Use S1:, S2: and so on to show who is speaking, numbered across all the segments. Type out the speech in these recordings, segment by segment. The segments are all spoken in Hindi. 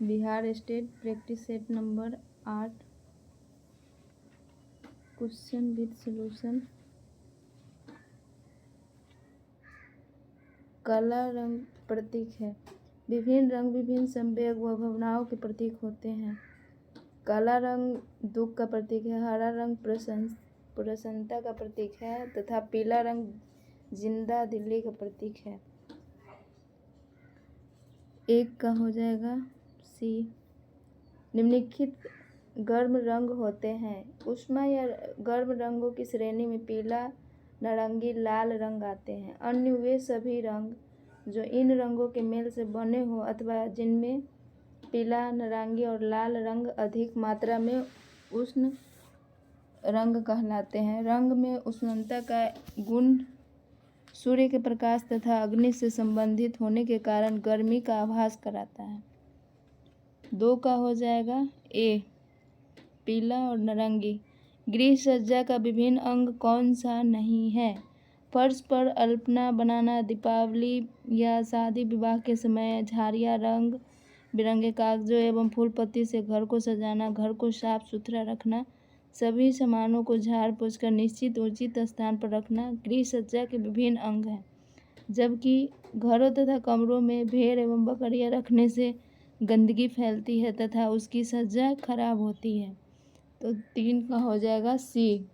S1: Bihar state practice set number 8 question with solution. काला रंग प्रतीक है। विभिन्न रंग विभिन्न संवेग व भावनाओं के प्रतीक होते हैं। काला रंग दुख का प्रतीक है, हरा रंग प्रसन्नता का प्रतीक है तथा पीला रंग जिंदा दिली का प्रतीक है। एक का हो जाएगा सी। निम्नलिखित गर्म रंग होते हैं। ऊष्मा या गर्म रंगों की श्रेणी में पीला, नारंगी, लाल रंग आते हैं। अन्य वे सभी रंग जो इन रंगों के मेल से बने हो अथवा जिनमें पीला, नारंगी और लाल रंग अधिक मात्रा में उष्ण रंग कहलाते हैं। रंग में उष्णता का गुण सूर्य के प्रकाश तथा अग्नि से संबंधित होने के कारण गर्मी का आभास कराता है। 2 का हो जाएगा ए, पीला और नारंगी। गृह सज्जा का विभिन्न अंग कौन सा नहीं है? फर्श पर अल्पना बनाना, दीपावली या शादी विवाह के समय झाड़ियाँ, रंग बिरंगे कागजों एवं फूल पत्ती से घर को सजाना, घर को साफ सुथरा रखना, सभी सामानों को झाड़ पोंछ कर निश्चित उचित स्थान पर रखना गृह सज्जा के विभिन्न अंग हैं। जबकि घरों तथा कमरों में भेड़ एवं बकरियां रखने से गंदगी फैलती है तथा उसकी सज्जा खराब होती है। तो 3 का हो जाएगा सी।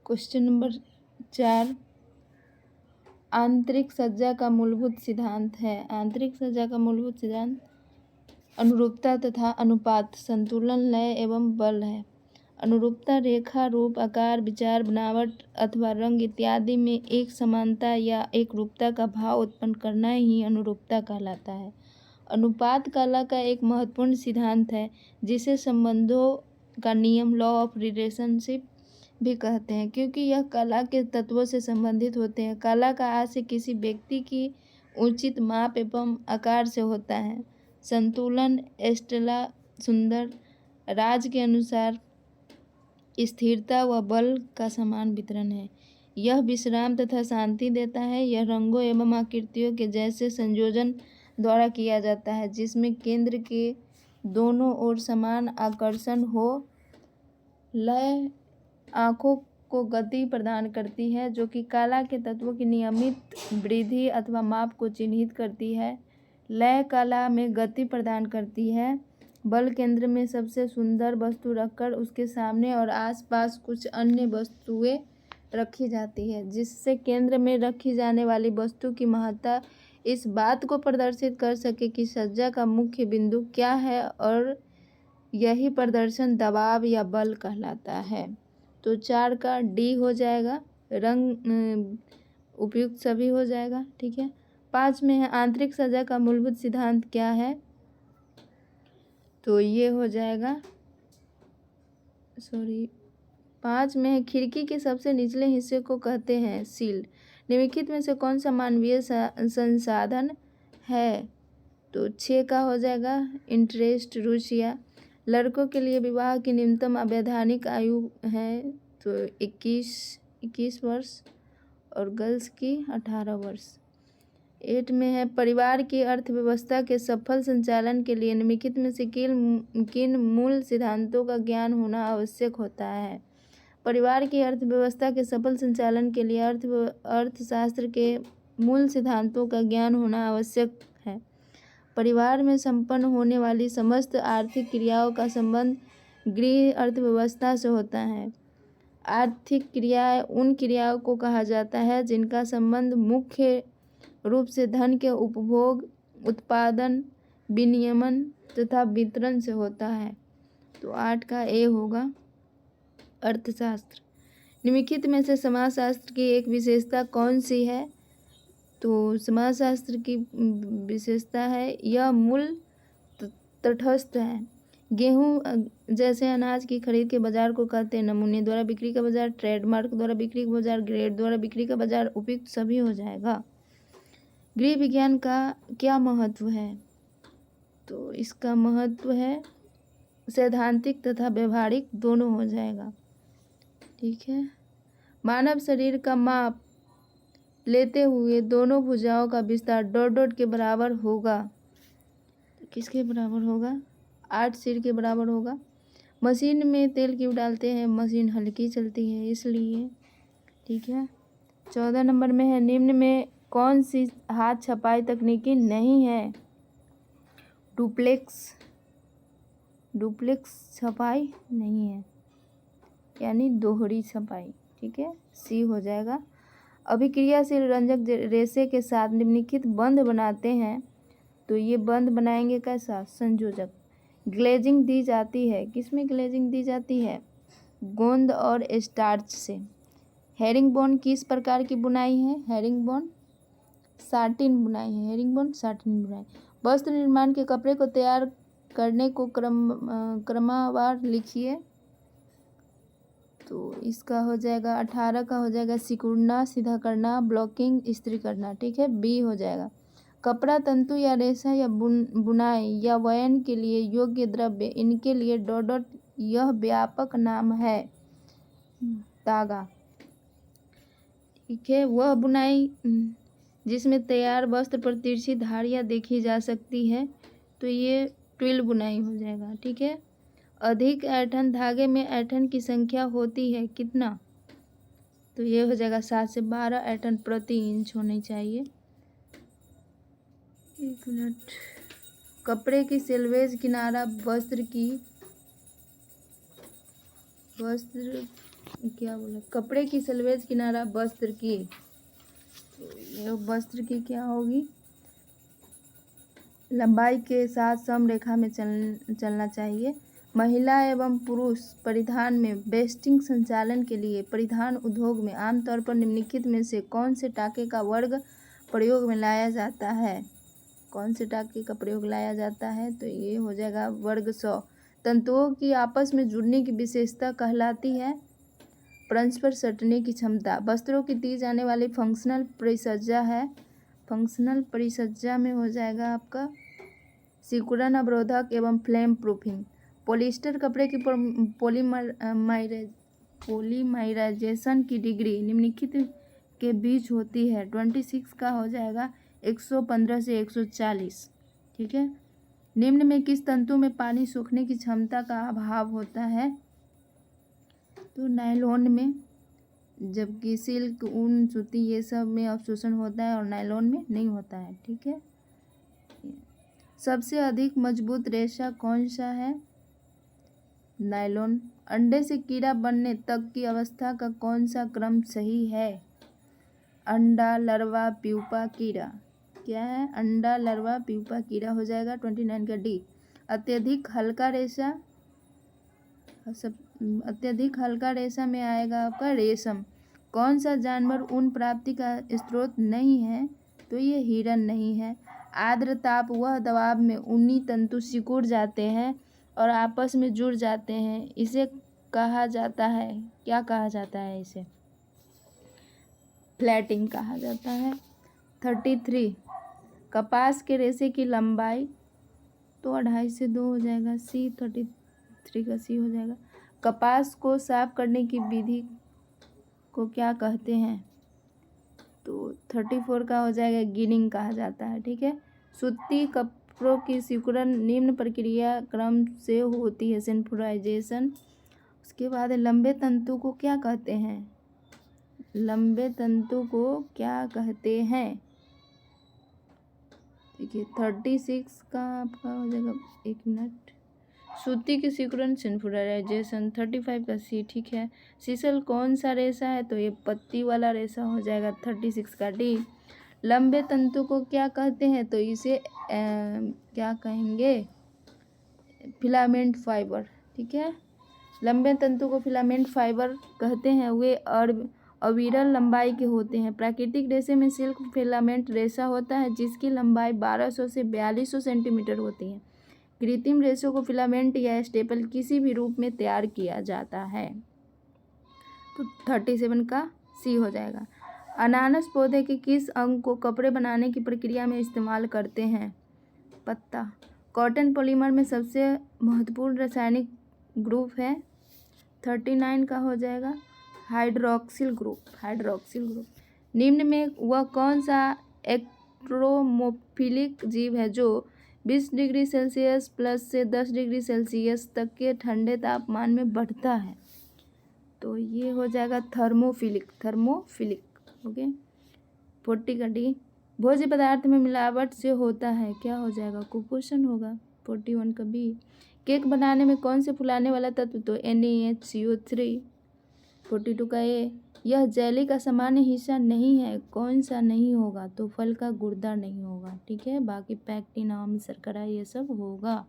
S1: क्वेश्चन नंबर 4, आंतरिक सज्जा का मूलभूत सिद्धांत है। आंतरिक सज्जा का मूलभूत सिद्धांत अनुरूपता तथा अनुपात, संतुलन, लय एवं बल है। अनुरूपता रेखा, रूप, आकार, विचार, बनावट अथवा रंग इत्यादि में एक समानता या एक रूपता का भाव उत्पन्न करना ही अनुरूपता कहलाता है। अनुपात कला का एक महत्वपूर्ण सिद्धांत है जिसे संबंधों का नियम, लॉ ऑफ रिलेशनशिप भी कहते हैं, क्योंकि यह कला के तत्वों से संबंधित होते हैं। कला का आशय किसी व्यक्ति की उचित माप एवं आकार से होता है। संतुलन, एस्टेला सुंदर, राज के अनुसार स्थिरता व बल का समान वितरण है। यह विश्राम तथा शांति देता है। यह रंगों एवं आकृतियों के जैसे संयोजन द्वारा किया जाता है जिसमें केंद्र के दोनों ओर समान आकर्षण हो। लय आँखों को गति प्रदान करती है जो कि कला के तत्वों की नियमित वृद्धि अथवा माप को चिन्हित करती है। लय कला में गति प्रदान करती है। बल केंद्र में सबसे सुंदर वस्तु रखकर उसके सामने और आसपास कुछ अन्य वस्तुएं रखी जाती है जिससे केंद्र में रखी जाने वाली वस्तु की महत्ता इस बात को प्रदर्शित कर सके कि सज्जा का मुख्य बिंदु क्या है, और यही प्रदर्शन दबाव या बल कहलाता है। तो 4 का डी हो जाएगा। रंग उपयुक्त सभी हो जाएगा। ठीक है। 5 में है आंतरिक सज्जा का मूलभूत सिद्धांत क्या है? तो ये हो जाएगा 5 में है खिड़की के सबसे निचले हिस्से को कहते हैं सील। निम्नलिखित में से कौन सा मानवीय संसाधन है? तो 6 का हो जाएगा इंटरेस्ट, रुचिया। लड़कों के लिए विवाह की न्यूनतम अवैधानिक आयु है तो 21 वर्ष और गर्ल्स की 18 वर्ष। 8 में है परिवार की अर्थव्यवस्था के सफल संचालन के लिए निम्नलिखित में से किन मूल सिद्धांतों का ज्ञान होना आवश्यक होता है? परिवार की अर्थव्यवस्था के सफल संचालन के लिए अर्थशास्त्र के मूल सिद्धांतों का ज्ञान होना आवश्यक है। परिवार में संपन्न होने वाली समस्त आर्थिक क्रियाओं का संबंध गृह अर्थव्यवस्था से होता है। आर्थिक क्रियाएं उन क्रियाओं को कहा जाता है जिनका संबंध मुख्य रूप से धन के उपभोग, उत्पादन, विनियमन तथा वितरण से होता है। तो 8 का ए होगा अर्थशास्त्र। निम्नलिखित में से समाजशास्त्र की एक विशेषता कौन सी है? तो समाजशास्त्र की विशेषता है यह मूल तटस्थ है। गेहूं जैसे अनाज की खरीद के बाजार को कहते हैं नमूने द्वारा बिक्री का बाजार, ट्रेडमार्क द्वारा बिक्री का बाजार, ग्रेड द्वारा बिक्री का बाजार उपयुक्त सभी हो जाएगा। गृह विज्ञान का क्या महत्व है? तो इसका महत्व है सैद्धांतिक तथा व्यवहारिक दोनों हो जाएगा। ठीक है। मानव शरीर का माप लेते हुए दोनों भुजाओं का विस्तार ... के बराबर होगा। किसके बराबर होगा? 8 सिर के बराबर होगा। मशीन में तेल क्यों डालते हैं? मशीन हल्की चलती है इसलिए। ठीक है। 14 नंबर में है, निम्न में कौन सी हाथ छपाई तकनीकी नहीं है? डुप्लेक्स छपाई नहीं है, यानी दोहरी छपाई। ठीक है, सी हो जाएगा। अभिक्रियाशील रंजक रेशे के साथ निम्नलिखित बंध बनाते हैं, तो ये बंध बनाएंगे कैसा? संयोजक। ग्लेजिंग दी जाती है, किसमें ग्लेजिंग दी जाती है? गोंद और स्टार्च से। हेरिंगबोन किस प्रकार की बुनाई है? हेरिंगबोन साटिन बुनाई है। हेरिंगबोन साटिन बुनाई। वस्त्र निर्माण के कपड़े को तैयार करने को क्रमवार लिखिए। तो इसका हो जाएगा 18 का हो जाएगा सिकुड़ना, सीधा करना, ब्लॉकिंग, इस्त्री करना। ठीक है, बी हो जाएगा। कपड़ा, तंतु या रेशा या बुनाई या वयन के लिए योग्य द्रव्य, इनके लिए डॉट यह व्यापक नाम है। धागा। ठीक है, वह बुनाई जिसमें तैयार वस्त्र पर तिरछी धारियाँ देखी जा सकती है, तो ये ट्विल बुनाई हो जाएगा। ठीक है। अधिक ऐंठन, धागे में ऐंठन की संख्या होती है कितना? तो ये हो जाएगा 7 से 12 ऐंठन प्रति इंच होनी चाहिए। एक मिनट। कपड़े की सेल्वेज किनारा कपड़े की सेल्वेज किनारा वस्त्र की, तो ये वस्त्र की क्या होगी? लंबाई के साथ सम रेखा में चलना चाहिए। महिला एवं पुरुष परिधान में वेस्टिंग संचालन के लिए परिधान उद्योग में आमतौर पर निम्नलिखित में से कौन से टाके का वर्ग प्रयोग में लाया जाता है? कौन से टाके का प्रयोग लाया जाता है? तो ये हो जाएगा वर्ग 100। तंतुओं की आपस में जुड़ने की विशेषता कहलाती है परस्पर सटने की क्षमता। वस्त्रों की दी जाने वाली फंक्शनल परिसज्जा है। फंक्शनल परिसज्जा में हो जाएगा आपका सिकुड़न अवरोधक एवं फ्लेम प्रूफिंग। पॉलिएस्टर कपड़े की पॉलीमराइजेशन की डिग्री निम्नलिखित के बीच होती है। 26 का हो जाएगा 115 से 140। ठीक है। निम्न में किस तंतु में पानी सोखने की क्षमता का अभाव होता है? तो नायलॉन में, जबकि सिल्क, ऊन, सूती ये सब में अवशोषण होता है और नायलॉन में नहीं होता है। ठीक है। सबसे अधिक मजबूत रेशा कौन सा है? नायलॉन। अंडे से कीड़ा बनने तक की अवस्था का कौन सा क्रम सही है? अंडा, लार्वा, प्यूपा, कीड़ा। क्या है? अंडा, लार्वा, प्यूपा, कीड़ा हो जाएगा 29 का डी। अत्यधिक हल्का रेशा में आएगा आपका रेशम। कौन सा जानवर ऊन प्राप्ति का स्रोत नहीं है? तो ये हिरन नहीं है। आर्द्र ताप वह दबाव में ऊनी तंतु सिकुड़ जाते हैं और आपस में जुड़ जाते हैं, इसे कहा जाता है, क्या कहा जाता है? इसे फ्लैटिंग कहा जाता है। 33 कपास के रेशे की लंबाई, तो 2.5 से 2 हो जाएगा। सी 33 का सी हो जाएगा। कपास को साफ करने की विधि को क्या कहते हैं? तो 34 का हो जाएगा गिनिंग कहा जाता है। ठीक है। सूती कपड़ों की सिकुड़न निम्न प्रक्रिया क्रम से होती है, सेंट्रोफाइजेशन। उसके बाद लंबे तंतु को क्या कहते हैं? लंबे तंतु को क्या कहते हैं? देखिए 36 का आपका हो जाएगा, एक मिनट, सूती की सिकुड़न सेंट्रोफाइजेशन। 35 का सी। ठीक है। सीसल कौन सा रेशा है? तो ये पत्ती वाला रेशा हो जाएगा 36 का डी। लंबे तंतु को क्या कहते हैं? तो इसे क्या कहेंगे? Filament fibre. ठीक है। लंबे तंतु को फिलामेंट फाइबर कहते हैं। वे अविरल लंबाई के होते हैं। प्राकृतिक रेशे में सिल्क फिलामेंट रेशा होता है जिसकी लंबाई 1200 से 4200 सेंटीमीटर होती है। कृत्रिम रेशों को फिलामेंट या स्टेपल किसी भी रूप में तैयार किया जाता है। तो 37 का सी हो जाएगा। अनानास पौधे के किस अंग को कपड़े बनाने की प्रक्रिया में इस्तेमाल करते हैं? पत्ता। कॉटन पॉलीमर में सबसे महत्वपूर्ण रासायनिक ग्रुप है। 39 का हो जाएगा हाइड्रोक्सिल ग्रुप। निम्न में वह कौन सा एक्ट्रोमोफिलिक जीव है जो 20 डिग्री सेल्सियस प्लस से 10 डिग्री सेल्सियस तक के ठंडे तापमान में बढ़ता है। तो ये हो जाएगा थर्मोफिलिक। ओके। 40 का डी, भोज्य पदार्थ में मिलावट से होता है, क्या हो जाएगा? कुपोषण होगा। 41 का बी, केक बनाने में कौन से फुलाने वाला तत्व? तो NaHCO3। 42 का ए, यह जेली का सामान्य हिस्सा नहीं है, कौन सा नहीं होगा? तो फल का गुर्दा नहीं होगा। ठीक है, बाकी पैक्टिन, आम, शर्करा ये सब होगा।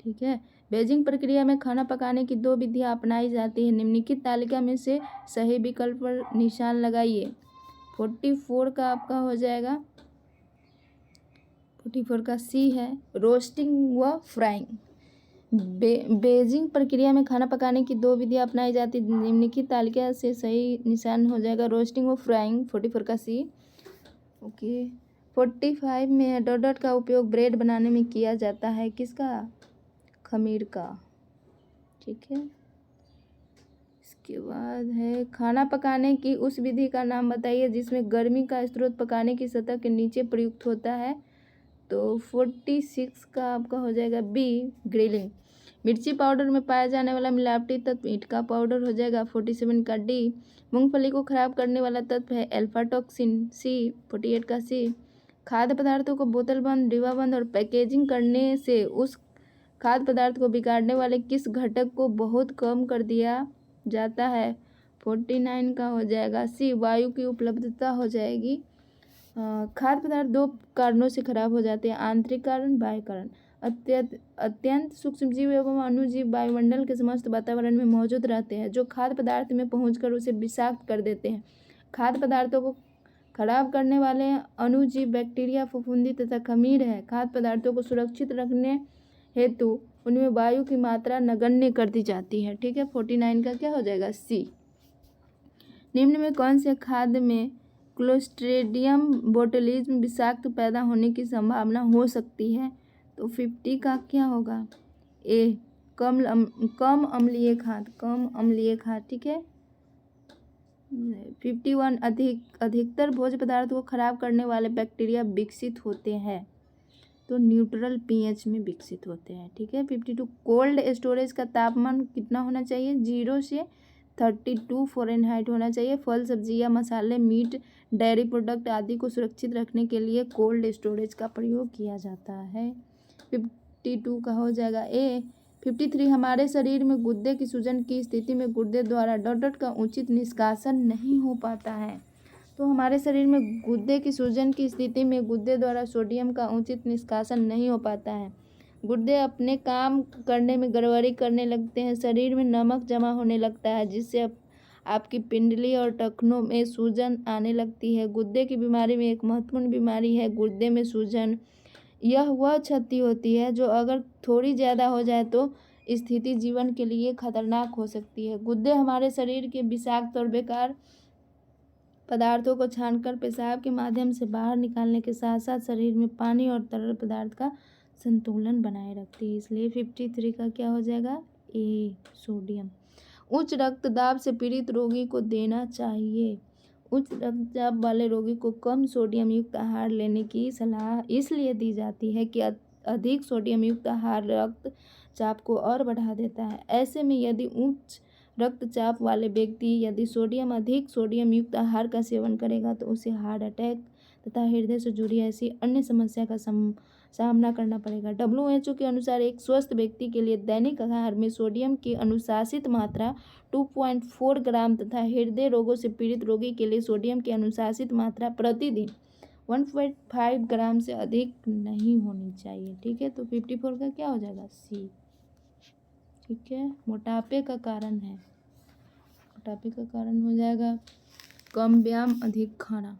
S1: ठीक है। बेजिंग प्रक्रिया में खाना पकाने की 2 विधियां अपनाई जाती है, निम्नलिखित तालिका में से सही विकल्प पर निशान लगाइए। 44 का आपका हो जाएगा, 44 का सी है, रोस्टिंग व फ्राइंग। बेजिंग प्रक्रिया में खाना पकाने की 2 विधियां अपनाई जाती, निम्नलिखित तालिका से सही निशान हो जाएगा रोस्टिंग व फ्राइंग। 44 का सी। ओके। 45 में डोडट का उपयोग ब्रेड बनाने में किया जाता है, किसका? खमीर का। ठीक है। इसके बाद है खाना पकाने की उस विधि का नाम बताइए जिसमें गर्मी का स्रोत पकाने की सतह के नीचे प्रयुक्त होता है। तो 46 का आपका हो जाएगा बी, ग्रिलिंग। मिर्ची पाउडर में पाया जाने वाला मिलावटी तत्व ईंट का पाउडर हो जाएगा। 47 का डी, मूंगफली को खराब करने वाला तत्व है अल्फा टॉक्सिन, सी। 48 का सी, खाद्य पदार्थों को बोतलबंद, डिब्बाबंद और पैकेजिंग करने से उस खाद्य पदार्थ को बिगाड़ने वाले किस घटक को बहुत कम कर दिया जाता है? 49 का हो जाएगा सी, वायु की उपलब्धता हो जाएगी। खाद्य पदार्थ 2 कारणों से खराब हो जाते हैं, आंतरिक कारण, बाह्य कारण। अत्यंत सूक्ष्म जीव एवं अणुजीव वायुमंडल के समस्त वातावरण में मौजूद रहते हैं, जो खाद्य पदार्थ में पहुंचकर उसे विषाक्त कर देते हैं। खाद्य पदार्थों को खराब करने वाले अणुजीव बैक्टीरिया, फफूंदी तथा खमीर है। खाद्य पदार्थों को सुरक्षित रखने हेतु उनमें वायु की मात्रा नगण्य कर दी जाती है। ठीक है। 49 का क्या हो जाएगा? सी। निम्न में कौन से खाद्य में क्लोस्ट्रीडियम बोटुलिज्म विषाक्त पैदा होने की संभावना हो सकती है? तो 50 का क्या होगा? ए, कम अम्लीय खाद्य। ठीक है। 51, अधिकतर भोज्य पदार्थ को खराब करने वाले बैक्टीरिया विकसित होते हैं, तो न्यूट्रल पीएच में विकसित होते हैं। ठीक है। 52, कोल्ड स्टोरेज का तापमान कितना होना चाहिए? 0 से 32 फ़ारेनहाइट होना चाहिए। फल, सब्जियां, मसाले, मीट, डेयरी प्रोडक्ट आदि को सुरक्षित रखने के लिए कोल्ड स्टोरेज का प्रयोग किया जाता है। 52 का हो जाएगा ए। 53, हमारे शरीर में गुर्दे की सूजन की स्थिति में गुर्दे द्वारा डॉट का उचित निष्कासन नहीं हो पाता है। तो हमारे शरीर में गुर्दे की सूजन की स्थिति में गुर्दे द्वारा सोडियम का उचित निष्कासन नहीं हो पाता है। गुर्दे अपने काम करने में गड़बड़ी करने लगते हैं, शरीर में नमक जमा होने लगता है, जिससे आपकी पिंडली और टखनों में सूजन आने लगती है। गुर्दे की बीमारी में एक महत्वपूर्ण बीमारी है गुर्दे में सूजन। यह वह क्षति होती है जो अगर थोड़ी ज़्यादा हो जाए तो स्थिति जीवन के लिए खतरनाक हो सकती है। गुर्दे हमारे शरीर के विषाक्त और बेकार पदार्थों को छानकर पेशाब के माध्यम से बाहर निकालने के साथ साथ शरीर में पानी और तरल पदार्थ का संतुलन बनाए रखती है। इसलिए 53 का क्या हो जाएगा? ए, सोडियम। उच्च रक्तदाब से पीड़ित रोगी को देना चाहिए। उच्च रक्तचाप वाले रोगी को कम सोडियम युक्त आहार लेने की सलाह इसलिए दी जाती है कि अधिक सोडियम युक्त आहार रक्तचाप को और बढ़ा देता है। ऐसे में यदि उच्च रक्तचाप वाले व्यक्ति यदि अधिक सोडियम युक्त आहार का सेवन करेगा तो उसे हार्ट अटैक तथा हृदय से जुड़ी ऐसी अन्य समस्या का सामना करना पड़ेगा। WHO के अनुसार एक स्वस्थ व्यक्ति के लिए दैनिक आहार में सोडियम की अनुशासित मात्रा 2.4 ग्राम तथा हृदय रोगों से पीड़ित रोगी के लिए सोडियम की अनुशासित मात्रा प्रतिदिन 1.5 ग्राम से अधिक नहीं होनी चाहिए। ठीक है। तो 54 का क्या हो जाएगा? सी। ठीक है। मोटापे का कारण है, मोटापे का कारण हो जाएगा कम व्यायाम, अधिक खाना।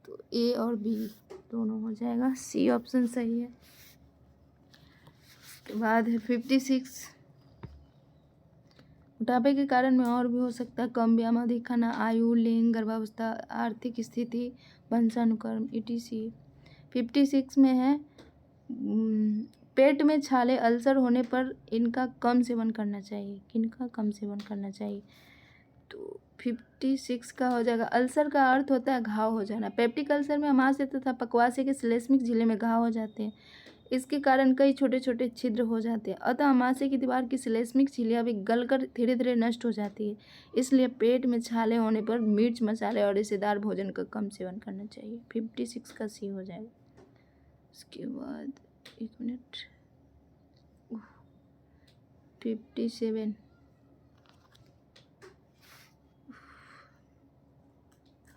S1: तो ए और बी दोनों हो जाएगा, सी ऑप्शन सही है। उसके बाद है 56, मोटापे के कारण में और भी हो सकता है कम व्यायाम, अधिक खाना, आयु, लिंग, गर्भावस्था, आर्थिक स्थिति, वंशानुक्रम etc। 56 में है पेट में छाले, अल्सर होने पर इनका कम सेवन करना चाहिए। किनका कम सेवन करना चाहिए? तो 56 का हो जाएगा। अल्सर का अर्थ होता है घाव हो जाना। पेप्टिक अल्सर में अमाशय तथा पक्वाशय के श्लेष्मिक झिल्ली में घाव हो जाते हैं। इसके कारण कई छोटे छोटे छिद्र हो जाते हैं। अतः अमाशय की दीवार की श्लेष्मिक झिल्लियाँ भी गलकर धीरे धीरे नष्ट हो जाती है। इसलिए पेट में छाले होने पर मिर्च मसाले और रेशेदार भोजन का कम सेवन करना चाहिए। 56 का सी हो जाएगा। उसके बाद 1 मिनट 57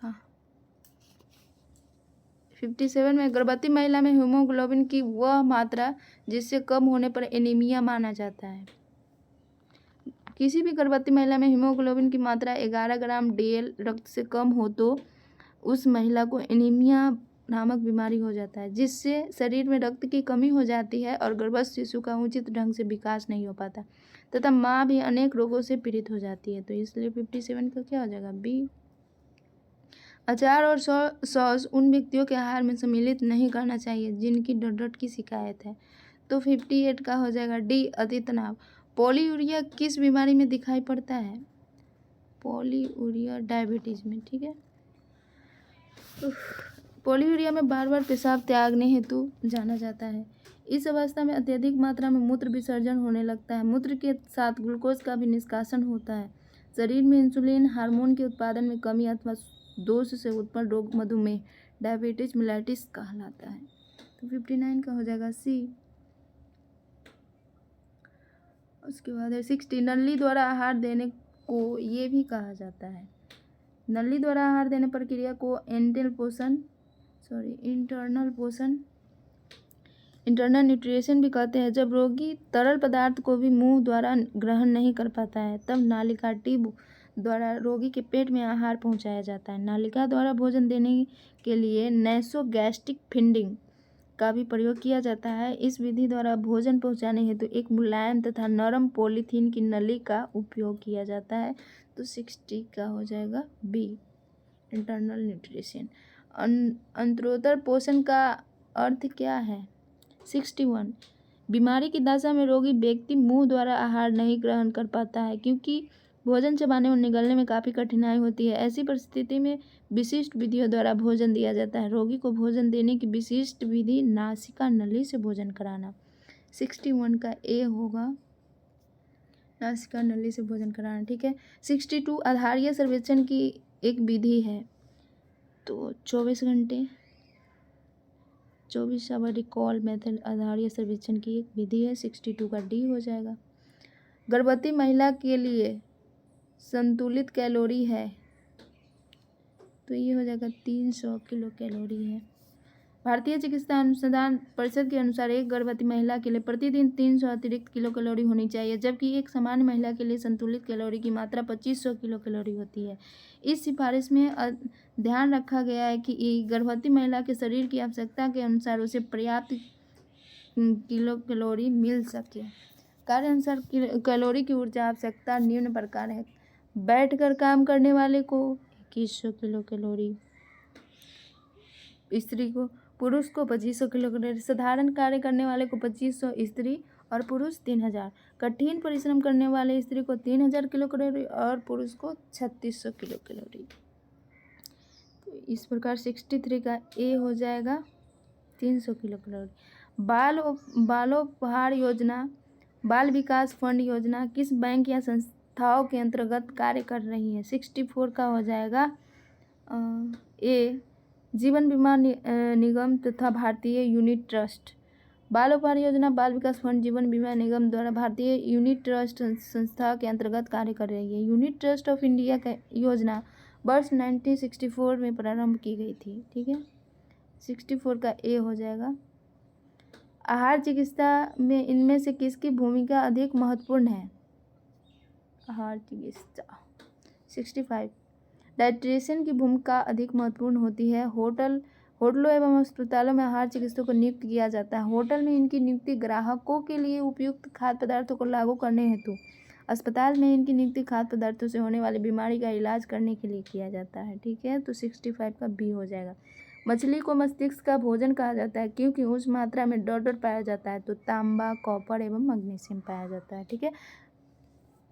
S1: हाँ 57 में गर्भवती महिला में हीमोग्लोबिन की वह मात्रा जिससे कम होने पर एनीमिया माना जाता है। किसी भी गर्भवती महिला में हीमोग्लोबिन की मात्रा 11 ग्राम DL रक्त से कम हो तो उस महिला को एनीमिया नामक बीमारी हो जाता है, जिससे शरीर में रक्त की कमी हो जाती है और गर्भस्थ शिशु का उचित ढंग से विकास नहीं हो पाता तथा माँ भी अनेक रोगों से पीड़ित हो जाती है। तो इसलिए 57 का क्या हो जाएगा? बी। अचार और सॉस उन व्यक्तियों के आहार में सम्मिलित नहीं करना चाहिए जिनकी डॉट की शिकायत है। तो 58 का हो जाएगा डी, अति तनाव। पॉलीयूरिया किस बीमारी में दिखाई पड़ता है? पॉलीयूरिया डायबिटीज में। ठीक है। पॉलीयूरिया में बार बार पेशाब त्यागने हेतु जाना जाता है। इस अवस्था में अत्यधिक मात्रा में मूत्र विसर्जन होने लगता है। मूत्र के साथ ग्लूकोज का भी निष्कासन होता है। शरीर में इंसुलिन हार्मोन के उत्पादन में कमी अथवा दोष से उत्पन्न रोग मधुमेह डायबिटीज मेलाइटिस कहलाता है। तो 59 का हो जाएगा सी। उसके बाद है 60, नली द्वारा आहार देने को ये भी कहा जाता है। नली द्वारा आहार देने प्रक्रिया को इंटरनल न्यूट्रिशन भी कहते हैं। जब रोगी तरल पदार्थ को भी मुंह द्वारा ग्रहण नहीं कर पाता है तब नालिका ट्यूब द्वारा रोगी के पेट में आहार पहुंचाया जाता है। नालिका द्वारा भोजन देने के लिए नैसोगैस्ट्रिक फीडिंग का भी प्रयोग किया जाता है। इस विधि द्वारा भोजन पहुंचाने हेतु एक मुलायम तथा नरम पॉलीथीन की नली का उपयोग किया जाता है। तो 60 का हो जाएगा बी, इंटरनल न्यूट्रिशन। अंतरोत्तर पोषण का अर्थ क्या है? 61, बीमारी की दशा में रोगी व्यक्ति मुंह द्वारा आहार नहीं ग्रहण कर पाता है क्योंकि भोजन चबाने और निगलने में काफ़ी कठिनाई होती है। ऐसी परिस्थिति में विशिष्ट विधियों द्वारा भोजन दिया जाता है। रोगी को भोजन देने की विशिष्ट विधि नासिका नली से भोजन कराना। 61 का ए होगा, नासिका नली से भोजन कराना। ठीक है। 62, आहारीय सर्वेक्षण की एक विधि है। तो 24 घंटे 24 आवर रिकॉल मेथड आहारीय सर्वेक्षण की एक विधि है। 62 का डी हो जाएगा। गर्भवती महिला के लिए संतुलित कैलोरी है तो ये हो जाएगा 300 किलो कैलोरी है। भारतीय चिकित्सा अनुसंधान परिषद के अनुसार एक गर्भवती महिला के लिए प्रतिदिन 300 अतिरिक्त किलो कैलोरी होनी चाहिए, जबकि एक सामान्य महिला के लिए संतुलित कैलोरी की मात्रा 2500 किलो कैलोरी होती है। इस सिफारिश में ध्यान रखा गया है कि गर्भवती महिला के शरीर की आवश्यकता के अनुसार उसे पर्याप्त किलो कैलोरी मिल सके। कार्य अनुसार कैलोरी की ऊर्जा आवश्यकता निम्न प्रकार है। बैठकर काम करने वाले को 2100 किलो कैलोरी, स्त्री को, पुरुष को 2500 किलो कैलोरी, साधारण कार्य करने वाले को 2500 स्त्री और पुरुष 3000, कठिन परिश्रम करने वाले स्त्री को 3000 किलो कैलोरी और पुरुष को 3600 किलो कैलोरी। तो इस प्रकार 63 का ए हो जाएगा 300 किलो कैलोरी। बालोपहार योजना, बाल विकास फंड योजना किस बैंक या संस्थाओं के अंतर्गत कार्य कर रही है? 64 का हो जाएगा ए, जीवन बीमा निगम तथा भारतीय यूनिट ट्रस्ट। बालोपहार योजना बाल विकास फंड जीवन बीमा निगम द्वारा भारतीय यूनिट ट्रस्ट संस्था के अंतर्गत कार्य कर रही है। यूनिट ट्रस्ट ऑफ इंडिया का योजना वर्ष 1964 में प्रारंभ की गई थी। ठीक है। 64 का ए हो जाएगा। आहार चिकित्सा में इनमें से किसकी भूमिका अधिक महत्वपूर्ण है? आहार चिकित्सा 65, डाइट्रिशियन की भूमिका अधिक महत्वपूर्ण होती है। होटलों एवं अस्पतालों में आहार चिकित्सकों को नियुक्त किया जाता है। होटल में इनकी नियुक्ति ग्राहकों के लिए उपयुक्त खाद्य पदार्थों को लागू करने हेतु, अस्पताल में इनकी नियुक्ति खाद्य पदार्थों से होने वाली बीमारी का इलाज करने के लिए किया जाता है। ठीक है। तो 65 का बी हो जाएगा। मछली को मस्तिष्क का भोजन कहा जाता है क्योंकि उस मात्रा में डॉट पाया जाता है। तो तांबा, कॉपर एवं मैग्नीशियम पाया जाता है। ठीक है।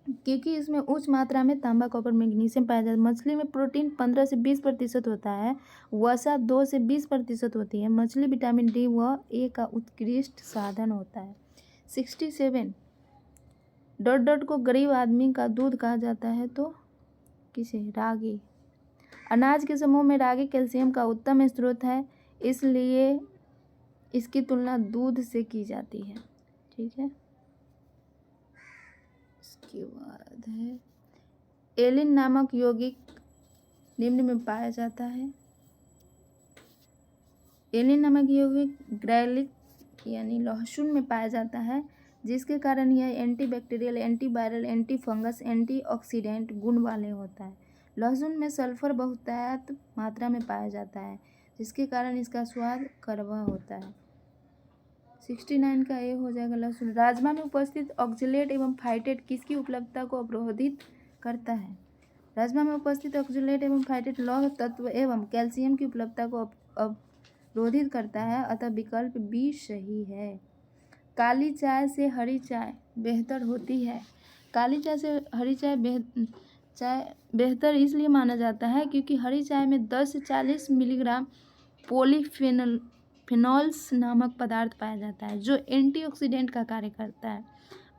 S1: क्योंकि इसमें उच्च मात्रा में तांबा, कॉपर, मैग्नीशियम पाया जाता है। मछली में प्रोटीन 15 से 20% होता है, वसा 2 से 20% होती है। मछली विटामिन डी व ए का उत्कृष्ट साधन होता है। 67 डॉट डॉट को गरीब आदमी का दूध कहा जाता है तो किसे? रागी। अनाज के समूह में रागी कैल्शियम का उत्तम स्रोत है, इसलिए इसकी तुलना दूध से की जाती है। ठीक है, इसके बाद है एलिन नामक यौगिक निम्न में पाया जाता है। एलिन नामक यौगिक ग्रैलिक यानी लहसुन में पाया जाता है, जिसके कारण यह antibacterial, antiviral, anti fungus, antioxidant गुण वाले होता है। लहसुन में सल्फर बहुतायत मात्रा में पाया जाता है, जिसके कारण इसका स्वाद कड़वा होता है। 69 का ए हो जाएगा लहसुन। राजमा में उपस्थित ऑक्जेलेट एवं फाइटेट किसकी उपलब्धता को अवरोधित करता है? राजमा में उपस्थित ऑक्जेलेट एवं फाइटेट लौह तत्व एवं कैल्शियम की उपलब्धता को अवरोधित करता है, अतः विकल्प बी सही है। काली चाय से हरी चाय बेहतर होती है। काली चाय से हरी चाय बेहतर इसलिए माना जाता है क्योंकि हरी चाय में 10 से 40 मिलीग्राम फिनोल्स नामक पदार्थ पाया जाता है, जो एंटीऑक्सीडेंट का कार्य करता है।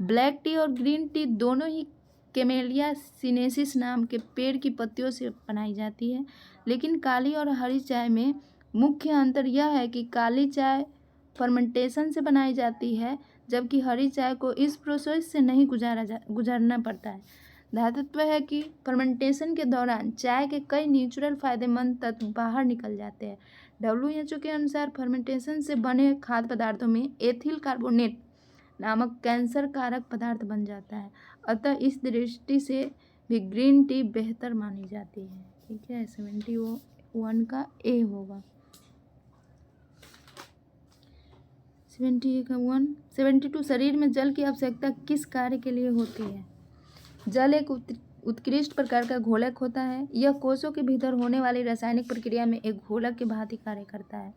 S1: ब्लैक टी और ग्रीन टी दोनों ही कैमेलिया सिनेसिस नाम के पेड़ की पत्तियों से बनाई जाती है, लेकिन काली और हरी चाय में मुख्य अंतर यह है कि काली चाय फर्मेंटेशन से बनाई जाती है, जबकि हरी चाय को इस प्रोसेस से नहीं गुजरना पड़ता है। धातुत्व है कि फर्मेंटेशन के दौरान चाय के कई नेचुरल फायदेमंद तत्व बाहर निकल जाते हैं। WHO के अनुसार फर्मेंटेशन से बने खाद्य पदार्थों में एथिल कार्बोनेट नामक कैंसर कारक पदार्थ बन जाता है, अतः इस दृष्टि से भी ग्रीन टी बेहतर मानी जाती है। ठीक है, 71 का ए होगा। 72 शरीर में जल की आवश्यकता किस कार्य के लिए होती है? जल एक उत्कृष्ट प्रकार का घोलक होता है। यह कोशों के भीतर होने वाली रासायनिक प्रक्रिया में एक घोलक के भांति कार्य करता है।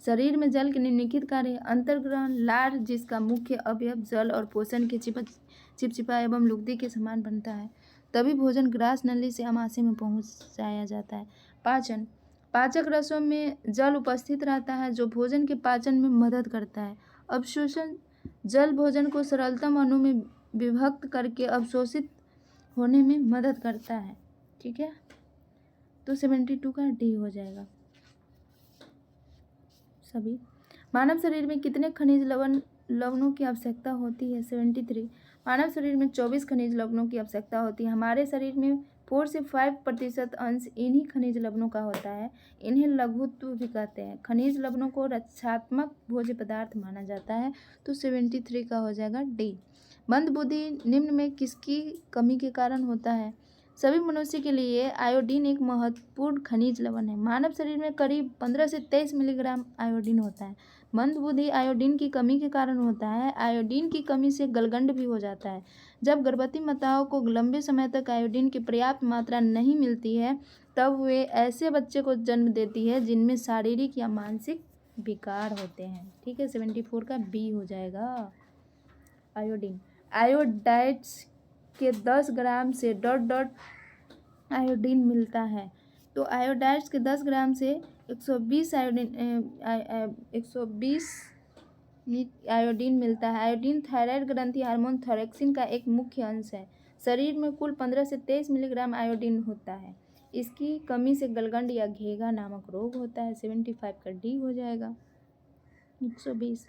S1: शरीर में जल के निम्नलिखित कार्य: अंतर्ग्रहण, लार जिसका मुख्य अवयव जल और पोषण के चिपचिपा एवं लुगदी के समान बनता है, तभी भोजन ग्रास नली से आमाशय में पहुंचाया जाता है। पाचन, पाचक रसों में जल उपस्थित रहता है, जो भोजन के पाचन में मदद करता है। अवशोषण, जल भोजन को सरलतम अणु में विभक्त करके अवशोषित होने में मदद करता है। ठीक है, तो 72 का डी हो जाएगा सभी। मानव शरीर में कितने खनिज लवणों की आवश्यकता होती है? 73। मानव शरीर में 24 खनिज लवणों की आवश्यकता होती है। हमारे शरीर में 4 से 5% अंश इन्हीं खनिज लवणों का होता है। इन्हें लघुत्व भी कहते हैं। खनिज लवणों को रक्षात्मक भोज्य पदार्थ माना जाता है, तो 73 का हो जाएगा डी। मंदबुद्धि निम्न में किसकी कमी के कारण होता है? सभी मनुष्य के लिए आयोडीन एक महत्वपूर्ण खनिज लवण है। मानव शरीर में करीब 15 से 23 मिलीग्राम आयोडीन होता है। मंदबुद्धि आयोडीन की कमी के कारण होता है। आयोडीन की कमी से गलगंड भी हो जाता है। जब गर्भवती माताओं को लंबे समय तक आयोडीन की पर्याप्त मात्रा नहीं मिलती है, तब वे ऐसे बच्चे को जन्म देती है जिनमें शारीरिक या मानसिक विकार होते हैं। ठीक है, 74 का बी हो जाएगा आयोडीन। आयोडाइड्स के 10 ग्राम से डॉट डॉट आयोडीन मिलता है, तो आयोडाइड्स के 10 ग्राम से 120 आयोडीन मिलता है। आयोडीन थायराइड ग्रंथि हार्मोन थायरोक्सिन का एक मुख्य अंश है। शरीर में कुल 15 से 23 मिलीग्राम आयोडीन होता है। इसकी कमी से गलगंड या घेगा नामक रोग होता है। 75 का डी हो जाएगा। 120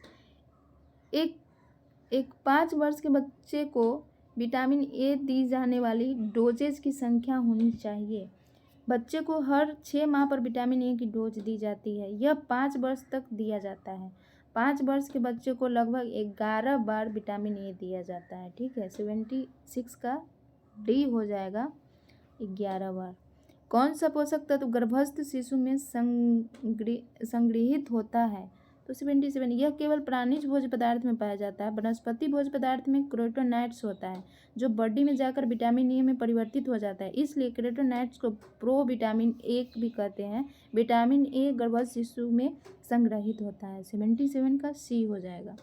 S1: एक 5 वर्ष के बच्चे को विटामिन ए दी जाने वाली डोजेज की संख्या होनी चाहिए। बच्चे को हर 6 माह पर विटामिन ए की डोज दी जाती है। यह 5 वर्ष तक दिया जाता है। 5 वर्ष के बच्चे को लगभग 11 बार विटामिन ए दिया जाता है। ठीक है, 76 का डी हो जाएगा 11 बार। कौन सा पोषक तत्व गर्भस्थ शिशु में संग्रहित होता है? तो 77 यह केवल प्राणिज भोज्य पदार्थ में पाया जाता है। वनस्पति भोज्य पदार्थ में कैरोटीनॉइड्स होता है, जो बॉडी में जाकर विटामिन ए में परिवर्तित हो जाता है। इसलिए कैरोटीनॉइड्स को प्रोविटामिन ए भी कहते हैं। विटामिन ए गर्भस्थ शिशु में संग्रहित होता है। 77 का सी हो जाएगा।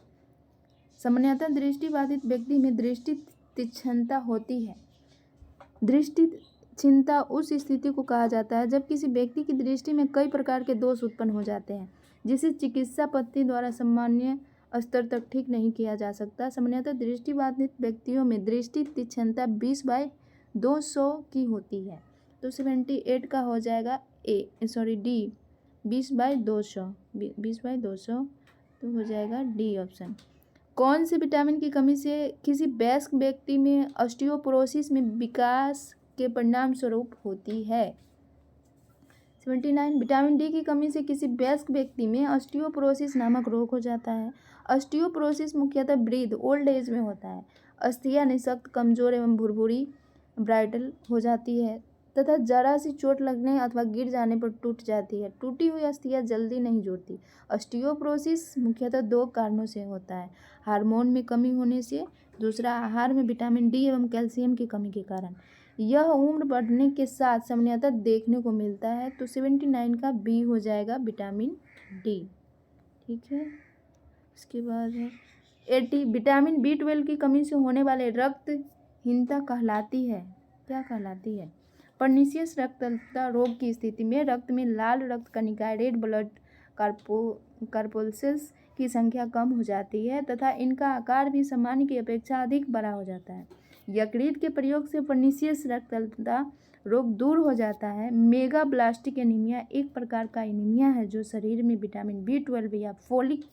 S1: सामान्यतः दृष्टिबाधित व्यक्ति में दृष्टि तीक्ष्णता होती है। दृष्टि क्षीणता उस स्थिति को कहा जाता है जब किसी व्यक्ति की दृष्टि में कई प्रकार के दोष उत्पन्न हो जाते हैं जिसे चिकित्सा पद्धति द्वारा सामान्य स्तर तक ठीक नहीं किया जा सकता। सामान्यतः दृष्टिबाधित व्यक्तियों में दृष्टि तीक्ष्णता 20/200 की होती है। तो 78 का हो जाएगा डी 20/200 तो हो जाएगा डी ऑप्शन। कौन से विटामिन की कमी से किसी वयस्क व्यक्ति में ऑस्टियोपोरोसिस में विकास के परिणाम स्वरूप होती है? 79 विटामिन डी की कमी से किसी वयस्क व्यक्ति में ऑस्टियोपोरोसिस नामक रोग हो जाता है। ऑस्टियोपोरोसिस मुख्यतः वृद्ध ओल्ड एज में होता है। अस्थियां निःशक्त, कमजोर एवं भुरभुरी ब्राइटल हो जाती है तथा जरा सी चोट लगने अथवा गिर जाने पर टूट जाती है। टूटी हुई अस्थियां जल्दी नहीं जुड़ती। ऑस्टियोपोरोसिस मुख्यतः 2 कारणों से होता है, हार्मोन में कमी होने से, दूसरा आहार में विटामिन डी एवं कैल्शियम की कमी के कारण। यह उम्र बढ़ने के साथ सामान्यतः देखने को मिलता है। तो 79 का बी हो जाएगा विटामिन डी। ठीक है, इसके बाद है 80 विटामिन B12 की कमी से होने वाले रक्तहीनता कहलाती है। क्या कहलाती है? पर्नीशियस रक्तअल्पता रोग की स्थिति में रक्त में लाल रक्त कणिकाएं रेड ब्लड कार्पोल्सेस की संख्या कम हो जाती है तथा इनका आकार भी सामान्य की अपेक्षा अधिक बड़ा हो जाता है। यकृत के प्रयोग से पर्नीशियस रक्तअल्पता रोग दूर हो जाता है। मेगाब्लास्टिक एनीमिया एक प्रकार का एनीमिया है जो शरीर में विटामिन B12 या फोलिक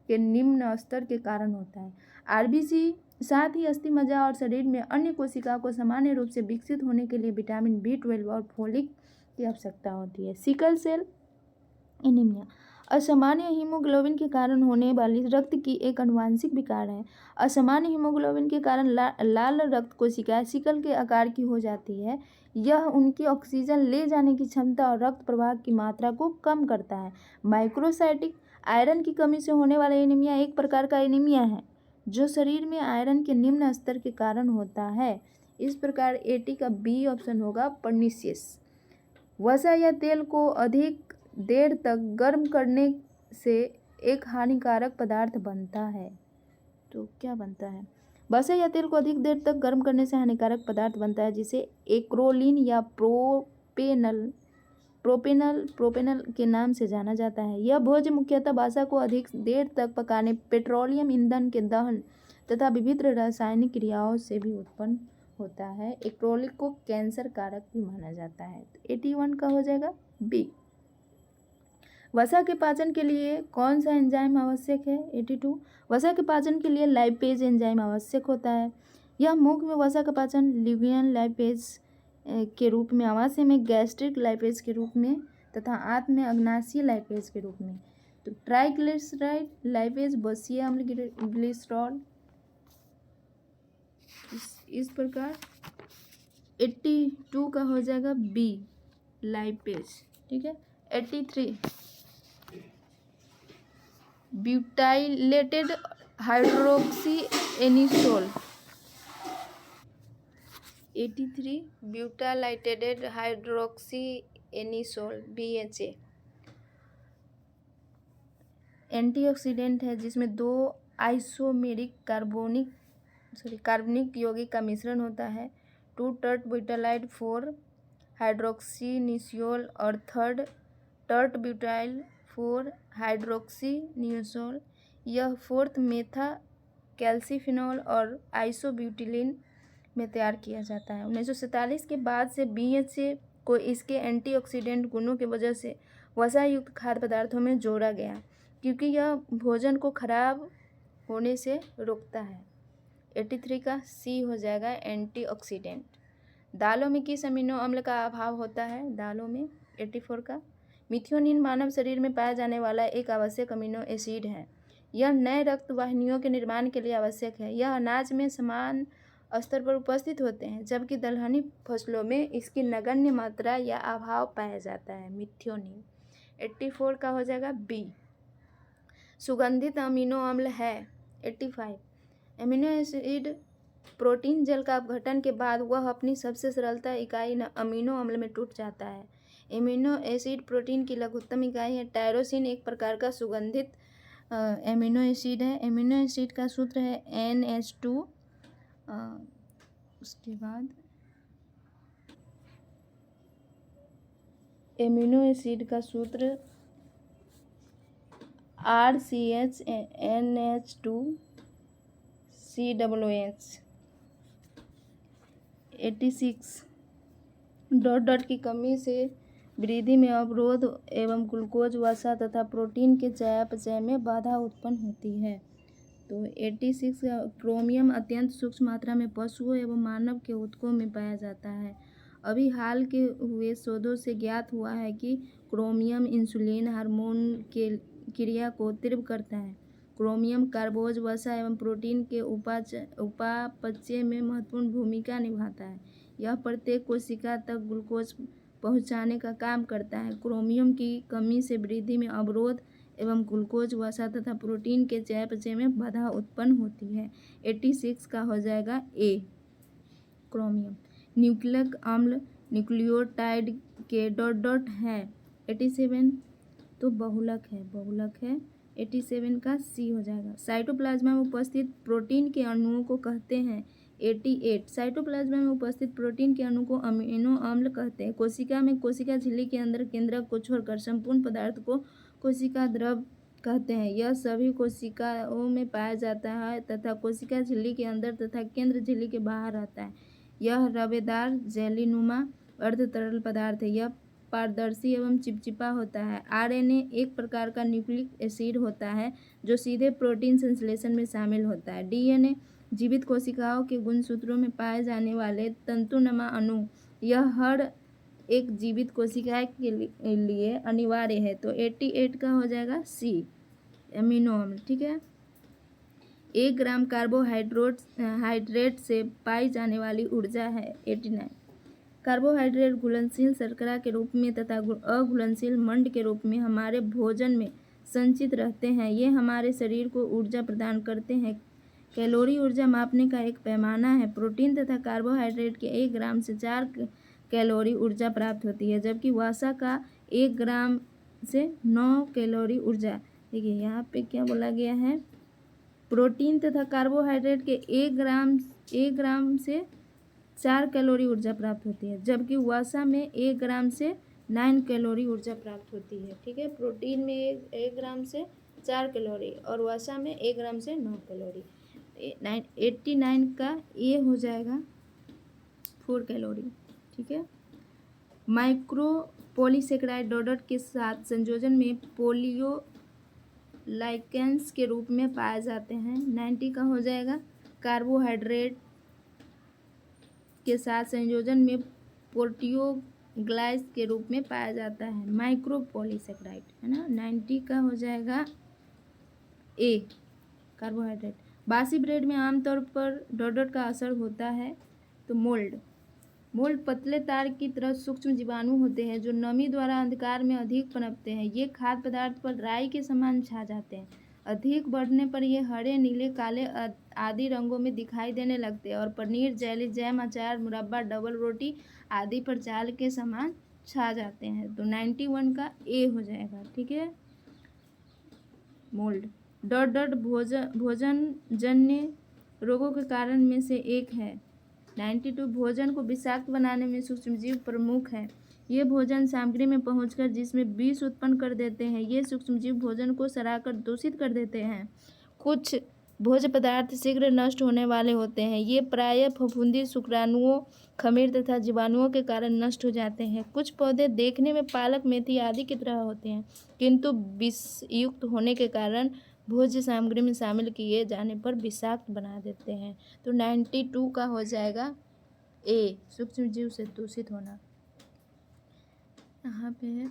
S1: के निम्न स्तर के कारण होता है। आरबीसी साथ ही अस्थि मज्जा और शरीर में अन्य कोशिकाओं को सामान्य रूप से विकसित होने के लिए विटामिन B12 और फोलिक की आवश्यकता होती है। सिकल सेल एनीमिया असामान्य हीमोग्लोबिन के कारण होने वाली रक्त की एक आनुवंशिक विकार है। असामान्य हीमोग्लोबिन के कारण लाल रक्त कोशिकाएं सिकल के आकार की हो जाती है। यह उनकी ऑक्सीजन ले जाने की क्षमता और रक्त प्रवाह की मात्रा को कम करता है। माइक्रोसाइटिक आयरन की कमी से होने वाला एनीमिया एक प्रकार का एनीमिया है जो शरीर में आयरन के निम्न स्तर के कारण होता है। इस प्रकार 80 का बी ऑप्शन होगा पर्नीशियस। वसा या तेल को अधिक देर तक गर्म करने से एक हानिकारक पदार्थ बनता है। तो क्या बनता है? वसा या तेल को अधिक देर तक गर्म करने से हानिकारक पदार्थ बनता है जिसे एक्रोलीन या प्रोपेनल के नाम से जाना जाता है। यह भोज्य मुख्यतः वसा को अधिक देर तक पकाने, पेट्रोलियम ईंधन के दहन तथा विभिन्न रासायनिक क्रियाओं से भी उत्पन्न होता है। एक्रोलिक को कैंसर कारक भी माना जाता है। 81 का हो जाएगा बी। वसा के पाचन के लिए कौन सा एंजाइम आवश्यक है? 82 वसा के पाचन के लिए लाइपेज एंजाइम आवश्यक होता है। यह मुख में वसा का पाचन लिवियन लाइपेज के रूप में, आमाशय में गैस्ट्रिक लाइपेज के रूप में तथा आंत में अग्नाशयी लाइपेज के रूप में। तो ट्राइग्लिसराइड लाइपेज, बसीय अम्ल ग्लिसरॉल इस प्रकार। 82 का हो जाएगा बी लाइपेज। ठीक है। 83 butylated hydroxy anisole. 83 butylated hydroxy anisole BHA antioxidant है जिसमें 2 आइसोमेरिक कार्बनिक यौगिक का मिश्रण होता है। 2 टर्ट ब्यूटाइल 4 हाइड्रोक्सीनियोल और 3 टर्ट ब्यूटाइल 4 हाइड्रोक्सीनियोल। यह 4th मेथा कैल्सिफिनॉल और आइसोब्यूटिलीन में तैयार किया जाता है। 1947 के बाद से BHA को इसके एंटीऑक्सीडेंट गुणों की वजह से वसा युक्त खाद्य पदार्थों में जोड़ा गया क्योंकि यह भोजन को खराब होने से रोकता है। 83 का सी हो जाएगा एंटीऑक्सीडेंट। दालों में किस अमीनो अम्ल का अभाव होता है? दालों में 84 का मिथियोनिन मानव शरीर में पाया जाने वाला एक आवश्यक अमीनो एसिड है। यह नए रक्त वाहिनियों के निर्माण के लिए आवश्यक है। यह अनाज में समान स्तर पर उपस्थित होते हैं जबकि दलहनी फसलों में इसकी नगण्य मात्रा या अभाव पाया जाता है। मिथियोनिन 84 का हो जाएगा बी। सुगंधित अमीनो अम्ल है 85 अमीनो एसिड प्रोटीन जल का अपघटन के बाद वह अपनी सबसे सरलता इकाई अमीनो अम्ल में टूट जाता है। एमिनो एसिड प्रोटीन की लघुत्तम इकाई है। टायरोसिन एक प्रकार का सुगंधित एमिनो एसिड है। एमिनो एसिड का सूत्र है NH2 उसके बाद एमिनो एसिड का सूत्र RCHNH2COOH। 86 डॉट डॉट की कमी से वृद्धि में अवरोध एवं ग्लूकोज वसा तथा प्रोटीन के चयापचय में बाधा उत्पन्न होती है। तो 86 क्रोमियम अत्यंत सूक्ष्म मात्रा में पशुओं एवं मानव के ऊतकों में पाया जाता है। अभी हाल के हुए शोधों से ज्ञात हुआ है कि क्रोमियम इंसुलिन हार्मोन के क्रिया को तीव्र करता है। क्रोमियम कार्बोज वसा एवं प्रोटीन के उपापचय में महत्वपूर्ण भूमिका निभाता है। यह प्रत्येक कोशिका तक ग्लूकोज पहुंचाने का काम करता है। क्रोमियम की कमी से वृद्धि में अवरोध एवं ग्लूकोज वसा तथा प्रोटीन के चयापचय में बाधा उत्पन्न होती है। 86 का हो जाएगा ए क्रोमियम। न्यूक्लिक अम्ल न्यूक्लियोटाइड के डॉट डॉट है। 87 तो बहुलक है 87 का सी हो जाएगा। साइटोप्लाज्मा में उपस्थित प्रोटीन के अणुओं को कहते हैं 88 साइटोप्लाज्मा में उपस्थित प्रोटीन के अणु को अमीनो अम्ल कहते हैं। कोशिका में कोशिका झिल्ली के अंदर केंद्रक को छोड़कर संपूर्ण पदार्थ को कोशिका द्रव कहते हैं। यह सभी कोशिकाओं में पाया जाता है तथा कोशिका झिल्ली के अंदर तथा केंद्र झिल्ली के बाहर रहता है। यह रवेदार जेलीनुमा अर्ध तरल पदार्थ है। यह पारदर्शी एवं चिपचिपा होता है। RNA एक प्रकार का न्यूक्लिक एसिड होता है जो सीधे प्रोटीन संश्लेषण में शामिल होता है। DNA जीवित कोशिकाओं के गुणसूत्रों में पाए जाने वाले तंतुनुमा अणु यह हर एक जीवित कोशिका के लिए अनिवार्य है। तो 88 का हो जाएगा सी एमिनो अम्ल। ठीक है। 1 ग्राम कार्बोहाइड्रेट से पाई जाने वाली ऊर्जा है 89। कार्बोहाइड्रेट घुलनशील शर्करा के रूप में तथा अघुलनशील मंड के रूप में हमारे भोजन में संचित रहते हैं। ये हमारे शरीर को ऊर्जा प्रदान करते हैं। कैलोरी ऊर्जा मापने का एक पैमाना है। प्रोटीन तथा कार्बोहाइड्रेट के 1 ग्राम से 4 कैलोरी ऊर्जा प्राप्त होती है, जबकि वसा का 1 ग्राम से 9 कैलोरी ऊर्जा। देखिए यहाँ पे क्या बोला गया है, प्रोटीन तथा कार्बोहाइड्रेट के 1 ग्राम से 4 कैलोरी ऊर्जा प्राप्त होती है, जबकि वसा में 1 ग्राम से 9 कैलोरी ऊर्जा प्राप्त होती है। ठीक है। प्रोटीन में 1 ग्राम से 4 कैलोरी और वसा में 1 ग्राम से 9 कैलोरी। 89 का ये हो जाएगा 4 कैलोरी। ठीक है। माइक्रो पॉलीसेकेराइड डॉट के साथ संयोजन में पोलियोलाइकेंस के रूप में पाए जाते हैं। 90 का हो जाएगा कार्बोहाइड्रेट के साथ संयोजन में प्रोटियोग्लाइस के रूप में पाया जाता है माइक्रो पॉलीसेकेराइड, है ना। 90 का हो जाएगा ए कार्बोहाइड्रेट। बासी ब्रेड में आमतौर पर डॉट का असर होता है। तो मोल्ड पतले तार की तरह सूक्ष्म जीवाणु होते हैं जो नमी द्वारा अंधकार में अधिक पनपते हैं। ये खाद्य पदार्थ पर राई के समान छा जाते हैं। अधिक बढ़ने पर ये हरे, नीले, काले आदि रंगों में दिखाई देने लगते हैं और पनीर, जेली, जैम, अचार, मुरब्बा, डबल रोटी आदि पर जाल के समान छा जाते हैं। तो 91 का ए हो जाएगा। ठीक है। मोल्ड डॉट भोजनजन्य रोगों के कारण में से एक है। 92 भोजन को विषाक्त बनाने में सूक्ष्मजीव प्रमुख है। ये भोजन सामग्री में पहुंचकर जिसमें विष उत्पन्न कर देते हैं। ये सूक्ष्मजीव भोजन को सड़ाकर दूषित कर देते हैं। कुछ भोज्य पदार्थ शीघ्र नष्ट होने वाले होते हैं। ये प्रायः फफूंदी, शुक्राणुओं, खमीर तथा जीवाणुओं के कारण नष्ट हो जाते हैं। कुछ पौधे देखने में पालक, मेथी आदि की तरह होते हैं, किंतु विषयुक्त होने के कारण भोज्य सामग्री में शामिल किए जाने पर विषाक्त बना देते हैं। तो 92 का हो जाएगा ए सूक्ष्मजीव से दूषित होना। यहाँ पे है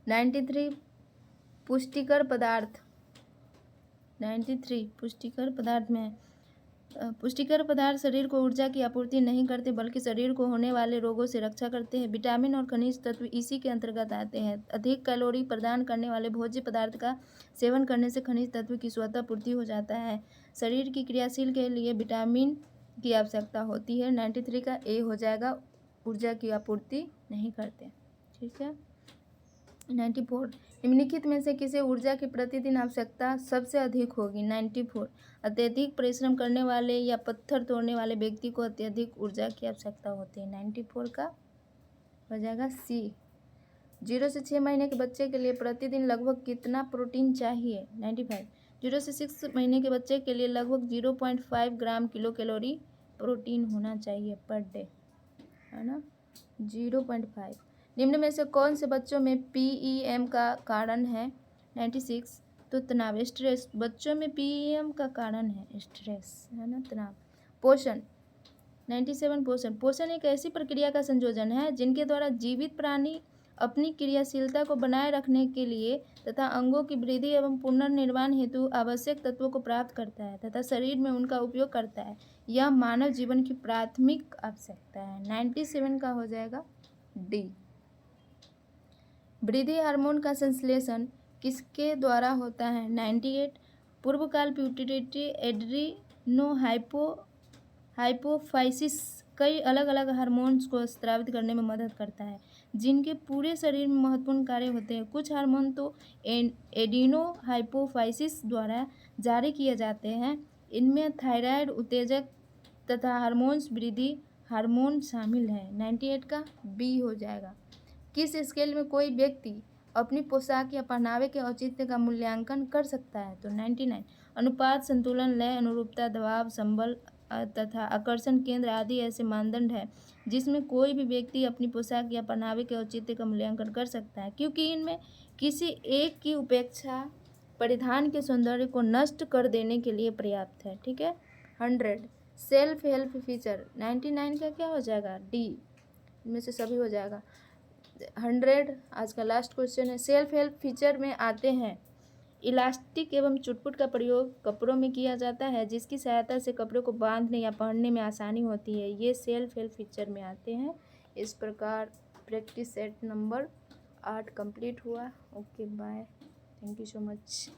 S1: 93 पुष्टिकर पदार्थ। 93 पुष्टिकर पदार्थ में पुष्टिकर पदार्थ शरीर को ऊर्जा की आपूर्ति नहीं करते बल्कि शरीर को होने वाले रोगों से रक्षा करते हैं। विटामिन और खनिज तत्व इसी के अंतर्गत आते हैं। अधिक कैलोरी प्रदान करने वाले भोज्य पदार्थ का सेवन करने से खनिज तत्व की स्वतः पूर्ति हो जाता है। शरीर की क्रियाशील के लिए विटामिन की आवश्यकता होती है। 93 का ए हो जाएगा, ऊर्जा की आपूर्ति नहीं करते। ठीक है। 94 निम्नलिखित में से किसे ऊर्जा की प्रतिदिन आवश्यकता सबसे अधिक होगी? 94। अत्यधिक परिश्रम करने वाले या पत्थर तोड़ने वाले व्यक्ति को अत्यधिक ऊर्जा की आवश्यकता होती है। 94 का हो जाएगा सी। 0 से 6 महीने के बच्चे के लिए प्रतिदिन लगभग कितना प्रोटीन चाहिए? 95। 0 से 6 महीने के बच्चे के लिए लगभग 0.5 ग्राम किलो कैलोरी प्रोटीन होना चाहिए पर डे, है ना, 0.5। निम्न में से कौन से बच्चों में PEM का कारण है? 96। तो तनाव, स्ट्रेस। बच्चों में PEM का कारण है स्ट्रेस, है ना, तनाव। पोषण, 97। पोषण एक ऐसी प्रक्रिया का संयोजन है जिनके द्वारा जीवित प्राणी अपनी क्रियाशीलता को बनाए रखने के लिए तथा अंगों की वृद्धि एवं पुनर्निर्माण हेतु आवश्यक तत्वों को प्राप्त करता है तथा शरीर में उनका उपयोग करता है। यह मानव जीवन की प्राथमिक आवश्यकता है। 97 का हो जाएगा डी। वृद्धि हार्मोन का संश्लेषण किसके द्वारा होता है? 98। पूर्वकाल प्यूटरेटी एड्रीनो हाइपोफाइसिस कई अलग अलग हार्मोन्स को स्रावित करने में मदद करता है जिनके पूरे शरीर में महत्वपूर्ण कार्य होते हैं। कुछ हार्मोन तो एडिनो हाइपोफाइसिस द्वारा जारी किए जाते हैं। इनमें थायराइड उत्तेजक तथा हार्मोन्स वृद्धि हार्मोन शामिल है। 98 का बी हो जाएगा। किस स्केल में कोई व्यक्ति अपनी पोशाक या पहनावे के औचित्य का मूल्यांकन कर सकता है? तो 99। अनुपात, संतुलन, लय, अनुरूपता, दबाव, संबल तथा आकर्षण केंद्र आदि ऐसे मानदंड है जिसमें कोई भी व्यक्ति अपनी पोशाक या पहनावे के औचित्य का मूल्यांकन कर सकता है, क्योंकि इनमें किसी एक की उपेक्षा परिधान के सौंदर्य को नष्ट कर देने के लिए पर्याप्त है। ठीक है। 100 सेल्फ हेल्प फीचर। 99 का क्या हो जाएगा? डी। इनमें से सभी हो जाएगा। 100 आज का लास्ट क्वेश्चन है। सेल्फ हेल्प फीचर में आते हैं इलास्टिक एवं चुटपुट का प्रयोग कपड़ों में किया जाता है जिसकी सहायता से कपड़ों को बांधने या पहनने में आसानी होती है। ये सेल्फ हेल्प फीचर में आते हैं। इस प्रकार प्रैक्टिस सेट नंबर 8 कंप्लीट हुआ। Okay bye, thank you so much.